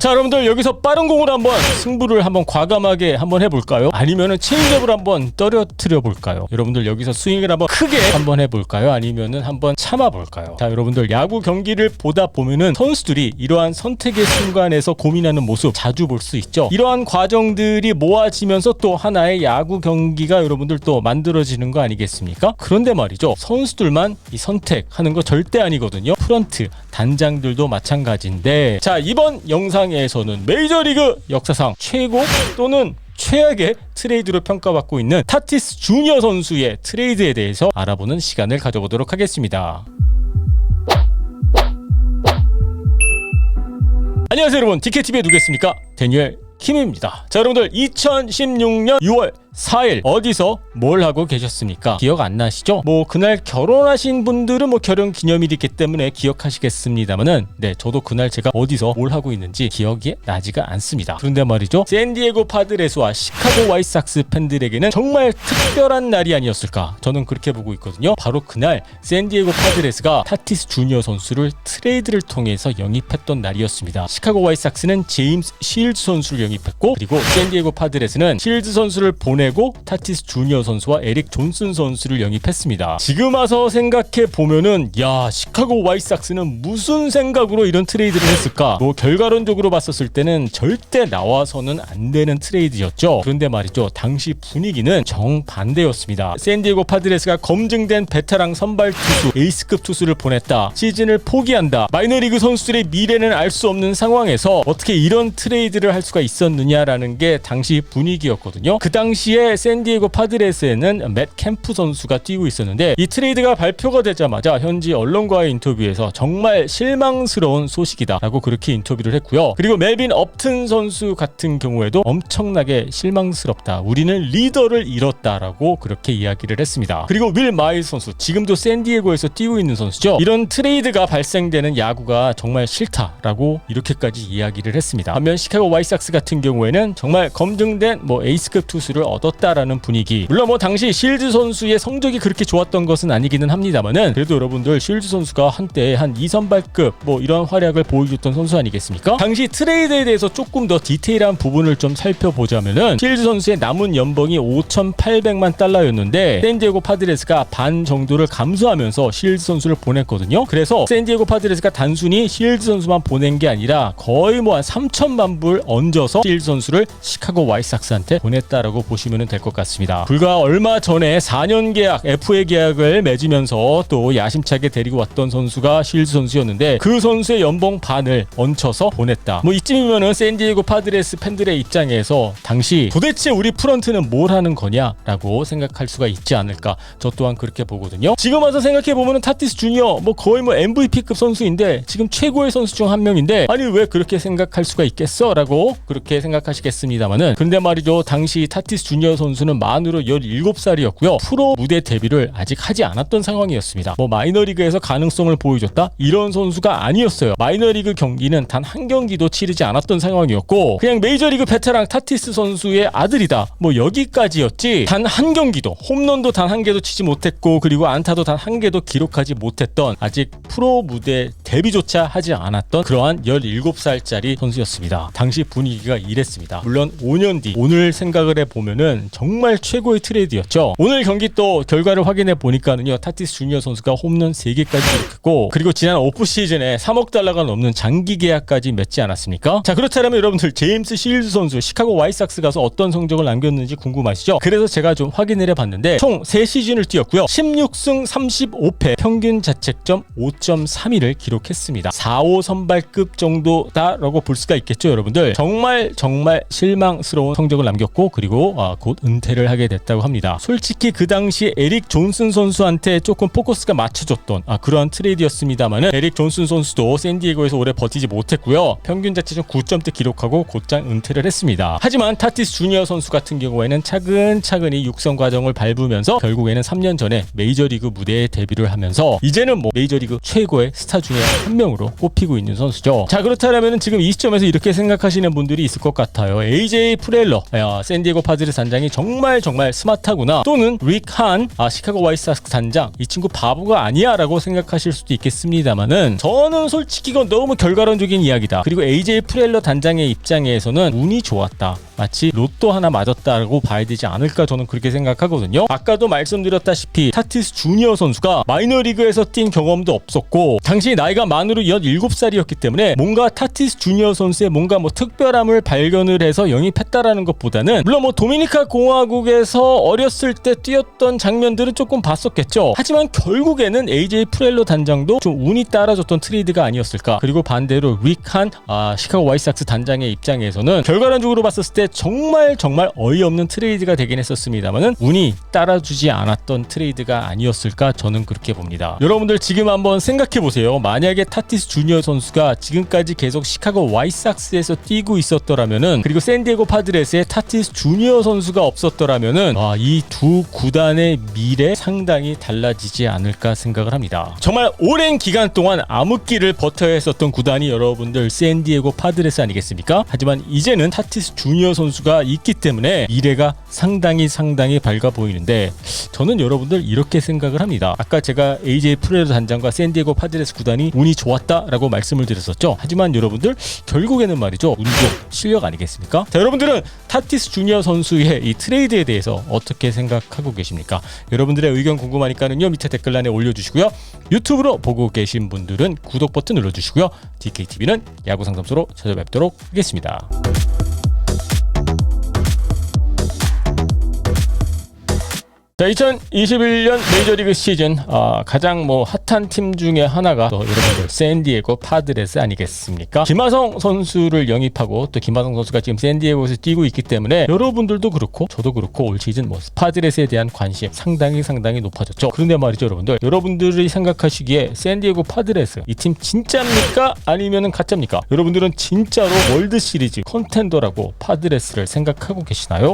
자, 여러분들 여기서 빠른 공으로 한번 승부를 한번 과감하게 한번 해볼까요? 아니면은 체인지업을 한번 떨어뜨려 볼까요? 여러분들 여기서 스윙을 한번 크게 한번 해볼까요? 아니면은 한번 참아볼까요? 자, 여러분들 야구 경기를 보다 보면은 선수들이 이러한 선택의 순간에서 고민하는 모습 자주 볼 수 있죠. 이러한 과정들이 모아지면서 또 하나의 야구 경기가 여러분들 또 만들어지는 거 아니겠습니까? 그런데 말이죠, 선수들만 이 선택하는 거 절대 아니거든요. 프런트 단장들도 마찬가지인데, 자, 이번 영상에서는 메이저리그 역사상 최고 또는 최악의 트레이드로 평가받고 있는 타티스 주니어 선수의 트레이드에 대해서 알아보는 시간을 가져보도록 하겠습니다. 안녕하세요 여러분, DKTV의 누구겠습니까? 데니엘 킴입니다. 자, 여러분들 2016년 6월 4일 어디서 뭘 하고 계셨습니까? 기억 안 나시죠? 뭐 그날 결혼하신 분들은 뭐 결혼 기념일이기 때문에 기억하시겠습니다만은, 네, 저도 그날 제가 어디서 뭘 하고 있는지 기억이 나지가 않습니다. 그런데 말이죠, 샌디에고 파드레스와 시카고 화이트삭스 팬들에게는 정말 특별한 날이 아니었을까, 저는 그렇게 보고 있거든요. 바로 그날 샌디에고 파드레스가 타티스 주니어 선수를 트레이드를 통해서 영입했던 날이었습니다. 시카고 화이트삭스는 제임스 실즈 선수를 영입했고, 그리고 샌디에고 파드레스는 실즈 선수를 보내고 타티스 주니어 선수와 에릭 존슨 선수를 영입했습니다. 지금 와서 생각해 보면은, 야, 시카고 화이트삭스는 무슨 생각으로 이런 트레이드를 했을까? 뭐 결과론적으로 봤었을 때는 절대 나와서는 안 되는 트레이드였죠. 그런데 말이죠, 당시 분위기는 정반대였습니다. 샌디에고 파드레스가 검증된 베테랑 선발 투수, 에이스급 투수를 보냈다, 시즌을 포기한다, 마이너리그 선수들의 미래는 알 수 없는 상황에서 어떻게 이런 트레이드를 할 수가 있었느냐라는 게 당시 분위기였거든요. 그 당시에 샌디에고 파드레스에는 맷 캠프 선수가 뛰고 있었는데, 이 트레이드가 발표가 되자마자 현지 언론과의 인터뷰에서 정말 실망스러운 소식이다 라고 그렇게 인터뷰를 했고요. 그리고 멜빈 업튼 선수 같은 경우에도 엄청나게 실망스럽다, 우리는 리더를 잃었다 라고 그렇게 이야기를 했습니다. 그리고 윌 마일스 선수, 지금도 샌디에고에서 뛰고 있는 선수죠. 이런 트레이드가 발생되는 야구가 정말 싫다라고 이렇게까지 이야기를 했습니다. 반면 시카고 화이트삭스 같은 경우에는 정말 검증된 뭐 에이스급 투수를 얻었다라는 분위기. 물론 뭐 당시 실즈 선수의 성적이 그렇게 좋았던 것은 아니기는 합니다만은, 그래도 여러분들 실즈 선수가 한때 한 2선발급 뭐 이런 활약을 보여줬던 선수 아니겠습니까? 당시 트레이드에 대해서 조금 더 디테일한 부분을 좀 살펴보자면은, 실즈 선수의 남은 연봉이 5,800만 달러였는데 샌디에고 파드레스가 반 정도를 감수하면서 실즈 선수를 보냈거든요. 그래서 샌디에고 파드레스가 단순히 실즈 선수만 보낸 게 아니라 거의 뭐 한 3천만 불 얹어서 실즈 선수를 시카고 화이트삭스한테 보냈다라고 보시면 될 것 같습니다. 불과 얼마 전에 4년 계약, FA 계약을 맺으면서 또 야심차게 데리고 왔던 선수가 실즈 선수였는데, 그 선수의 연봉 반을 얹혀서 보냈다. 뭐 이쯤이면은 샌디에고 파드레스 팬들의 입장에서 당시 도대체 우리 프런트는 뭘 하는 거냐라고 생각할 수가 있지 않을까, 저 또한 그렇게 보거든요. 지금 와서 생각해 보면은 타티스 주니어 뭐 거의 뭐 MVP급 선수인데, 지금 최고의 선수 중 한 명인데, 아니 왜 그렇게 생각할 수가 있겠어? 라고 그렇게 생각하시겠습니다만은, 근데 말이죠, 당시 타티스 주니어 선수는 만으로 17살이었고요. 프로 무대 데뷔를 아직 하지 않았던 상황이었습니다. 뭐 마이너리그에서 가능성을 보여줬다? 이런 선수가 아니었어요. 마이너리그 경기는 단 한 경기도 치르지 않았던 상황이었고, 그냥 메이저리그 베테랑 타티스 선수의 아들이다, 뭐 여기까지였지, 단 한 경기도, 홈런도 단 한 개도 치지 못했고, 그리고 안타도 단 한 개도 기록하지 못했던, 아직 프로 무대 데뷔조차 하지 않았던 그러한 17살짜리 선수였습니다. 당시 분위기가 이랬습니다. 물론 5년 뒤 오늘 생각을 해보면은 정말 최고의 트레이드였죠. 오늘 경기 또 결과를 확인해 보니까는요, 타티스 주니어 선수가 홈런 3개까지 기록했고, 그리고 지난 오프 시즌에 3억 달러가 넘는 장기 계약까지 맺지 않았습니까? 자, 그렇다면 여러분들 제임스 실즈 선수 시카고 화이트삭스 가서 어떤 성적을 남겼는지 궁금하시죠? 그래서 제가 좀 확인을 해봤는데, 총 3시즌을 뛰었고요. 16승 35패, 평균 자책점 5.32를 기록했습니다. 4호 선발급 정도다라고 볼 수가 있겠죠. 여러분들 정말 실망스러운 성적을 남겼고, 그리고 곧 은퇴를 하게 됐다고 합니다. 솔직히 그 당시 에릭 존슨 선수한테 조금 포커스가 맞춰졌던 그러한 트레이드였습니다만은, 에릭 존슨 선수도 샌디에고에서 오래 버티지 못했고요. 평균 자책점 9점대 기록하고 곧장 은퇴를 했습니다. 하지만 타티스 주니어 선수 같은 경우에는 차근차근히 육성 과정을 밟으면서 결국에는 3년 전에 메이저리그 무대에 데뷔를 하면서 이제는 뭐 메이저리그 최고의 스타 중에 한 명으로 꼽히고 있는 선수죠. 자, 그렇다면 지금 이 시점에서 이렇게 생각하시는 분들이 있을 것 같아요. AJ 프렐러, 샌디에고 파드레스 단장이 정말 스마트하구나, 또는 릭 한 시카고 화이트삭스 단장 이 친구 바보가 아니야 라고 생각하실 수도 있겠습니다만은, 저는 솔직히 이건 너무 결과론적인 이야기다. 그리고 AJ 프렐러 단장의 입장에서는 운이 좋았다, 마치 로또 하나 맞았다라고 봐야 되지 않을까, 저는 그렇게 생각하거든요. 아까도 말씀드렸다시피 타티스 주니어 선수가 마이너리그에서 뛴 경험도 없었고 당시 나이가 만으로 17살이었기 때문에 뭔가 타티스 주니어 선수의 뭔가 특별함을 발견을 해서 영입했다라는 것보다는, 물론 도미니카 공화국에서 어렸을 때 뛰었던 장면들은 조금 봤었겠죠. 하지만 결국에는 AJ 프렐러 단장도 좀 운이 따라줬던 트레이드가 아니었을까. 그리고 반대로 릭 한 시카고 화이트삭스 단장의 입장에서는 결과론적으로 봤었을 때 정말 어이없는 트레이드가 되긴 했었습니다만은 운이 따라주지 않았던 트레이드가 아니었을까, 저는 그렇게 봅니다. 여러분들 지금 한번 생각해보세요. 만약에 타티스 주니어 선수가 지금까지 계속 시카고 화이트삭스에서 뛰고 있었더라면은, 그리고 샌디에고 파드레스에 타티스 주니어 선수가 없었더라면은 이 두 구단의 미래 상당히 달라지지 않을까 생각을 합니다. 정말 오랜 기간 동안 암흑기를 버텨야 했었던 구단이 여러분들 샌디에고 파드레스 아니겠습니까? 하지만 이제는 타티스 주니어 선수가 있기 때문에 미래가 상당히 밝아 보이는데, 저는 여러분들 이렇게 생각을 합니다. 아까 제가 AJ 프렐러 단장과 샌디에고 파드레스 구단이 운이 좋았다라고 말씀을 드렸었죠. 하지만 여러분들 결국에는 말이죠, 운도 실력 아니겠습니까? 자, 여러분들은 타티스 주니어 선수의 이 트레이드에 대해서 어떻게 생각하고 계십니까? 여러분들의 의견 궁금하니까는요, 밑에 댓글란에 올려주시고요. 유튜브로 보고 계신 분들은 구독 버튼 눌러주시고요. DKTV는 야구 상담소로 찾아뵙도록 하겠습니다. 자, 2021년 메이저리그 시즌 가장 핫한 팀 중에 하나가 또 여러분들 샌디에고 파드레스 아니겠습니까? 김하성 선수를 영입하고, 또 김하성 선수가 지금 샌디에고에서 뛰고 있기 때문에 여러분들도 그렇고 저도 그렇고 올 시즌 파드레스에 대한 관심 상당히 높아졌죠. 그런데 말이죠, 여러분들이 생각하시기에 샌디에고 파드레스 이 팀 진짜입니까? 아니면은 가짜입니까? 여러분들은 진짜로 월드 시리즈 컨텐더라고 파드레스를 생각하고 계시나요?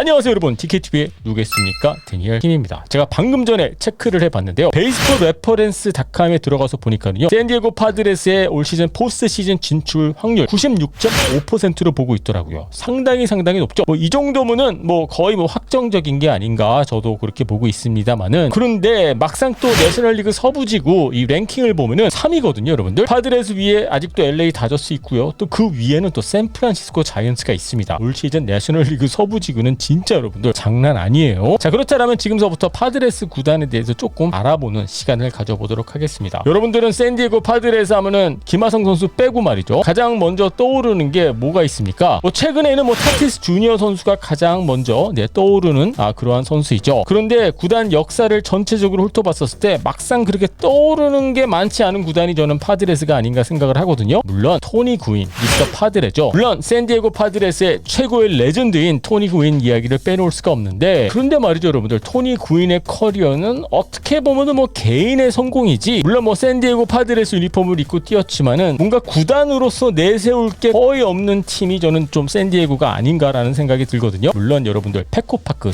안녕하세요 여러분, DKTV의 누구겠습니까? 데니엘 킴입니다. 제가 방금 전에 체크를 해봤는데요, 베이스볼 레퍼런스닷컴에 들어가서 보니까요, 샌디에고 파드레스의 올 시즌 포스트 시즌 진출 확률 96.5%로 보고 있더라고요. 상당히 높죠. 이 정도면은 거의 확정적인 게 아닌가, 저도 그렇게 보고 있습니다만은, 그런데 막상 또 내셔널리그 서부지구 이 랭킹을 보면은 3위거든요 여러분들. 파드레스 위에 아직도 LA 다저스 있고요, 또 그 위에는 또 샌프란시스코 자이언츠가 있습니다. 올 시즌 내셔널리그 서부지구는 진짜 여러분들 장난 아니에요. 자, 그렇다면 지금서부터 파드레스 구단에 대해서 조금 알아보는 시간을 가져보도록 하겠습니다. 여러분들은 샌디에고 파드레스 하면은 김하성 선수 빼고 말이죠, 가장 먼저 떠오르는 게 뭐가 있습니까? 최근에는 타티스 주니어 선수가 가장 먼저 떠오르는 그러한 선수이죠. 그런데 구단 역사를 전체적으로 훑어봤었을 때 막상 그렇게 떠오르는 게 많지 않은 구단이 저는 파드레스가 아닌가 생각을 하거든요. 물론 토니 구인, 미스터 파드레죠. 물론 샌디에고 파드레스의 최고의 레전드인 토니 구인 이야기를 빼놓을 수가 없는데, 그런데 말이죠 여러분들, 토니 구인의 커리어는 어떻게 보면은 개인의 성공이지, 물론 샌디에고 파드레스 유니폼을 입고 뛰었지만은 뭔가 구단으로서 내세울 게 거의 없는 팀이 저는 좀 샌디에고가 아닌가라는 생각이 들거든요. 물론 여러분들 페코파크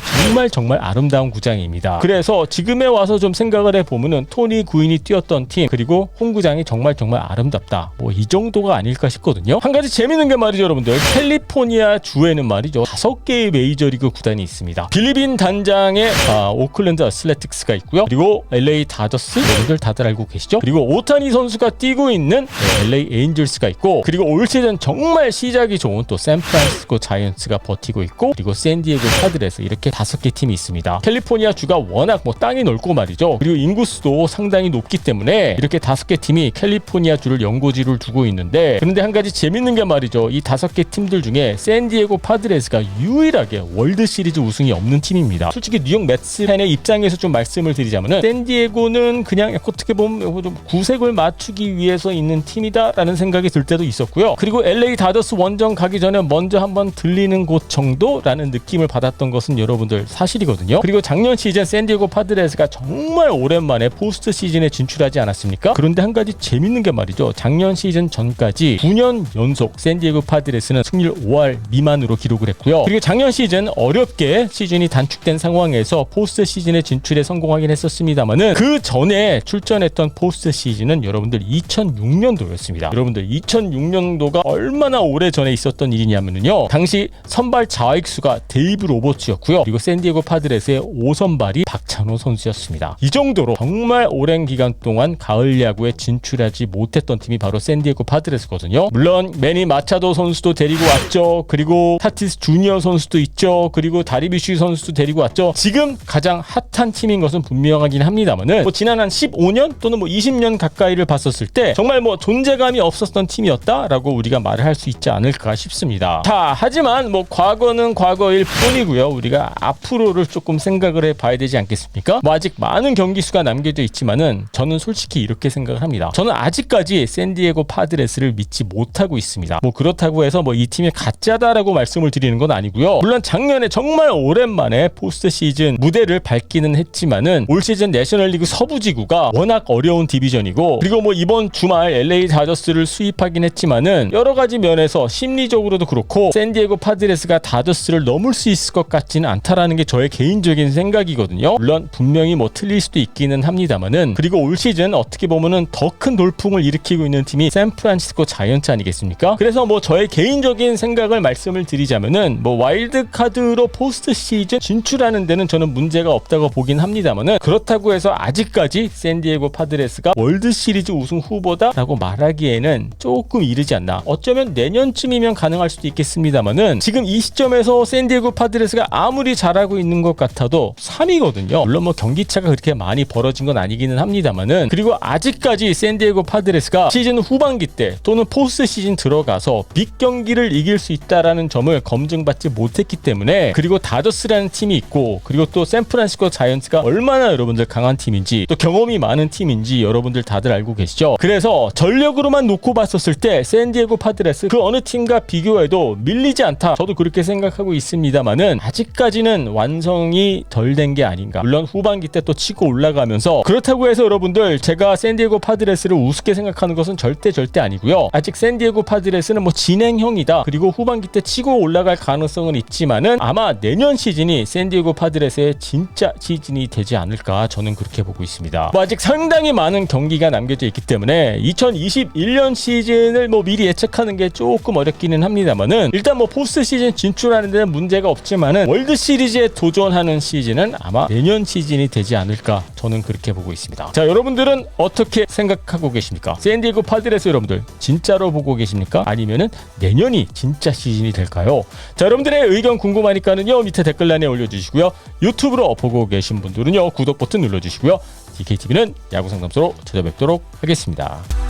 정말 아름다운 구장입니다. 그래서 지금에 와서 좀 생각을 해보면은 토니 구인이 뛰었던 팀, 그리고 홈구장이 정말 아름답다, 이 정도가 아닐까 싶거든요. 한 가지 재밌는 게 말이죠 여러분들, 캘리포니아 주에는 말이죠 5개의 메이저리그 구단이 있습니다. 빌리빈 단장의 오클랜드 어슬레틱스가 있고요, 그리고 LA 다저스, 여러분들 다들 알고 계시죠? 그리고 오타니 선수가 뛰고 있는 LA 에인절스가 있고, 그리고 올 시즌 정말 시작이 좋은 또 샌프란시스코 자이언츠가 버티고 있고, 그리고 샌디에고 파드레스, 이렇게 5개 팀이 있습니다. 캘리포니아 주가 워낙 땅이 넓고 말이죠, 그리고 인구수도 상당히 높기 때문에 이렇게 5개 팀이 캘리포니아 주를 연고지를 두고 있는데, 그런데 한 가지 재밌는 게 말이죠, 이 5개 팀들 중에 샌디에고 파드레스가 유일하게 월드 시리즈 우승이 없는 팀입니다. 솔직히 뉴욕 매츠 팬의 입장에서 좀 말씀을 드리자면은, 샌디에고는 그냥 어떻게 보면 좀 구색을 맞추기 위해서 있는 팀이다라는 생각이 들 때도 있었고요. 그리고 LA 다저스 원정 가기 전에 먼저 한번 들리는 곳 정도라는 느낌을 받았던 것은 여러분들 사실이거든요. 그리고 작년 시즌 샌디에고 파드레스가 정말 오랜만에 포스트 시즌에 진출하지 않았습니까? 그런데 한 가지 재밌는 게 말이죠, 작년 시즌 전까지 9년 연속 샌디에고 파드레스는 승률 5할 미만으로 기록을 했고요. 그리고 작년 시즌 어렵게 시즌이 단축된 상황에서 포스트 시즌에 진출에 성공하긴 했었습니다만은 그 전에 출전했던 포스트 시즌은 여러분들 2006년도였습니다. 여러분들 2006년도가 얼마나 오래 전에 있었던 일이냐면요. 당시 선발 좌익수가 데이브 로버츠였고요. 그리고 샌디에고 파드레스의 5선발이 박찬호 선수였습니다. 이 정도로 정말 오랜 기간 동안 가을 야구에 진출하지 못했던 팀이 바로 샌디에고 파드레스거든요. 물론 매니 마차도 선수도 데리고 왔죠. 그리고 타티스 주니어 선수도 있죠. 그리고 다리비슈 선수도 데리고 왔죠. 지금 가장 핫한 팀인 것은 분명하긴 합니다만은 뭐 지난 한 15년 또는 뭐 20년 가까이를 봤었을 때 정말 뭐 존재감이 없었던 팀이었다라고 우리가 말을 할 수 있지 않을까 싶습니다. 자, 하지만 뭐 과거는 과거일 뿐이고요. 우리가 앞으로를 조금 생각을 해봐야 되지 않겠습니까? 뭐 아직 많은 경기 수가 남겨져 있지만은 저는 솔직히 이렇게 생각을 합니다. 저는 아직까지 샌디에고 파드레스를 믿지 못하고 있습니다. 뭐 그렇다고 해서 뭐 이 팀이 가짜다라고 말씀을 드리는 건 아니고요. 물론 작년에 정말 오랜만에 포스트 시즌 무대를 밟기는 했지만은 올 시즌 내셔널리그 서부지구가 워낙 어려운 디비전이고 그리고 뭐 이번 주말 LA 다저스를 수입하긴 했지만은 여러 가지 면에서 심리적으로도 그렇고 샌디에고 파드레스가 다저스를 넘을 수 있을 것 같지는 않다라는 게 저의 개인적인 생각이거든요. 물론 분명히 뭐 틀릴 수도 있기는 합니다만은 그리고 올 시즌 어떻게 보면은 더 큰 돌풍을 일으키고 있는 팀이 샌프란시스코 자이언츠 아니겠습니까? 그래서 뭐 저의 개인적인 생각을 말씀을 드리자면은 뭐 와일드 카드로 포스트 시즌 진출하는 데는 저는 문제가 없다고 보긴 합니다만은 그렇다고 해서 아직까지 샌디에고 파드레스가 월드 시리즈 우승 후보다라고 말하기에는 조금 이르지 않나. 어쩌면 내년쯤이면 가능할 수도 있겠습니다만은 지금 이 시점에서 샌디에고 파드레스가 아무리 잘하고 있는 것 같아도 3위거든요. 물론 뭐 경기차가 그렇게 많이 벌어진 건 아니기는 합니다만은 그리고 아직까지 샌디에고 파드레스가 시즌 후반기 때 또는 포스트 시즌 들어가서 빅 경기를 이길 수 있다라는 점을 검증받지 못했기 때문에 그리고 다저스라는 팀이 있고 그리고 또 샌프란시스코 자이언츠가 얼마나 여러분들 강한 팀인지 또 경험이 많은 팀인지 여러분들 다들 알고 계시죠? 그래서 전력으로만 놓고 봤었을 때 샌디에고 파드레스 그 어느 팀과 비교해도 밀리지 않다. 저도 그렇게 생각하고 있습니다만은 아직까지는 완성이 덜 된 게 아닌가. 물론 후반기 때 또 치고 올라가면서 그렇다고 해서 여러분들 제가 샌디에고 파드레스를 우습게 생각하는 것은 절대 아니고요. 아직 샌디에고 파드레스는 뭐 진행형이다. 그리고 후반기 때 치고 올라갈 가능성은 있지만은 아마 내년 시즌이 샌디에고 파드레스의 진짜 시즌이 되지 않을까 저는 그렇게 보고 있습니다. 뭐 아직 상당히 많은 경기가 남겨져 있기 때문에 2021년 시즌을 뭐 미리 예측하는 게 조금 어렵기는 합니다만은 일단 뭐 포스트 시즌 진출하는 데는 문제가 없지만은 월드 시리즈에 도전하는 시즌은 아마 내년 시즌이 되지 않을까 저는 그렇게 보고 있습니다. 자, 여러분들은 어떻게 생각하고 계십니까? 샌디에고 파드레스 여러분들 진짜로 보고 계십니까? 아니면은 내년이 진짜 시즌이 될까요? 자, 여러분들의 의견 궁금하니까는요 밑에 댓글란에 올려주시고요. 유튜브로 보고 계신 분들은요 구독 버튼 눌러주시고요. DKTV는 야구상담소로 찾아뵙도록 하겠습니다.